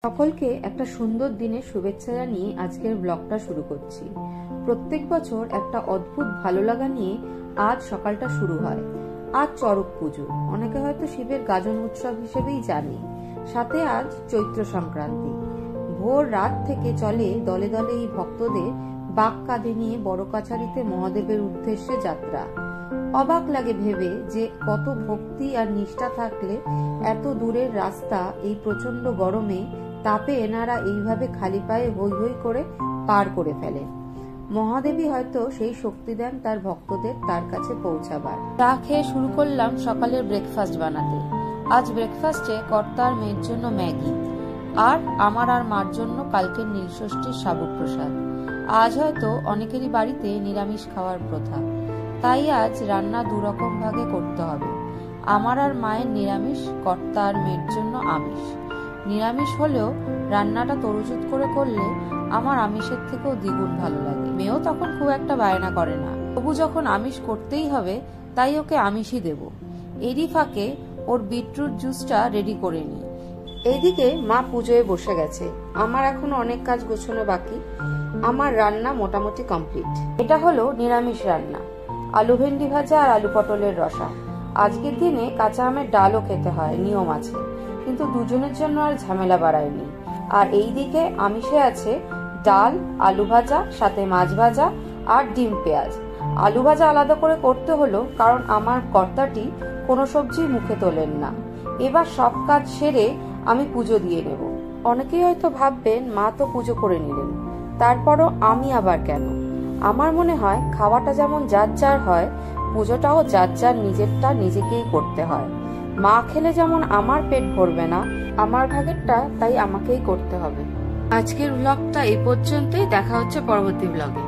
সকলকে একটা সুন্দর দিনের শুভেচ্ছা জানিয়ে আজকের ব্লগটা শুরু করছি। প্রত্যেক বছর একটা অদ্ভুত ভালো লাগা নিয়ে আজ সকালটা শুরু হয়। আজ চড়ক পুজো, অনেকে হয়তো শিবের গাজন উৎসব হিসেবেই জানে। সাথে আজ চৈত্র সংক্রান্তি। ভোর রাত থেকে চলে দলে দলে এই ভক্তদের বাঁক কাঁধে নিয়ে বড় কাছারিতে মহাদেবের উদ্দেশ্যে যাত্রা। অবাক লাগে ভেবে যে কত ভক্তি আর নিষ্ঠা থাকলে এত দূরের রাস্তা এই প্রচন্ড গরমে তাপে এনারা এইভাবে খালি পায়ে হৈ হৈ করে পার করে ফেলেন। মহাদেবী হয়তো সেই শক্তি দেন তার ভক্তদের তার কাছে পৌঁছাবার। চা খেয়ে শুরু করলাম সকালের ব্রেকফাস্ট বানাতে। আজ ব্রেকফাস্টে কর্তা আর মেয়ের জন্য ম্যাগি, আর আমার আর মার জন্য কালকের নীলষষ্ঠীর সাবুর প্রসাদ। আজ হয়তো অনেকেরই বাড়িতে নিরামিষ খাওয়ার প্রথা, তাই আজ রান্না দুরকম ভাগে করতে হবে। আমার আর মায়ের নিরামিষ, কর্তা আর মেয়ের জন্য আমিষ। নিরামিষ হলেও রান্নাটা তরুজুত করে করলে আমার আমিষের থেকেও দ্বিগুণ ভালো লাগে। মেয়েও তখন খুব একটা বায়না করে না, তবু যখন আমিষ করতেই হবে তাই ওকে আমিষই দেব। এরই ফাঁকে ওর বিটরুট জুসটা রেডি করে নিই। এইদিকে মা পুজোয় বসে গেছে, আমার এখনো অনেক কাজ গোছানো বাকি। আমার রান্না মোটামুটি কমপ্লিট। এটা হলো নিরামিষ রান্না, আলু ভেন্ডি ভাজা আর আলু পটলের রসা। আজকের দিনে কাঁচা আমের ডালও খেতে হয়, নিয়ম আছে, কিন্তু দুজনের জন্য আর ঝামেলা বাড়ায়নি। আর এইদিকে আমিষে আছে ডাল, আলু ভাজা, সাথে মাছ ভাজা আর ডিম পেঁয়াজ। আলু ভাজা আলাদা করে করতে হলো কারণ আমার কর্তাটি কোনো সবজি মুখে তোলেন না। এবার সব কাজ সেরে আমি পুজো দিয়ে নেব। অনেকেই হয়তো ভাববেন মা তো পুজো করে নিলেন, তারপরও আমি আবার কেন? আমার মনে হয় খাওয়াটা যেমন যার যার হয়, পুজোটাও যার যার নিজেরটা নিজেকেই করতে হয়। মা খেলে যেমন আমার পেট ভরবে না, আমার ভাগেরটা তাই আমাকেই করতে হবে। আজকের ব্লগটা এই পর্যন্তই, দেখা হচ্ছে পরবর্তী ব্লগে।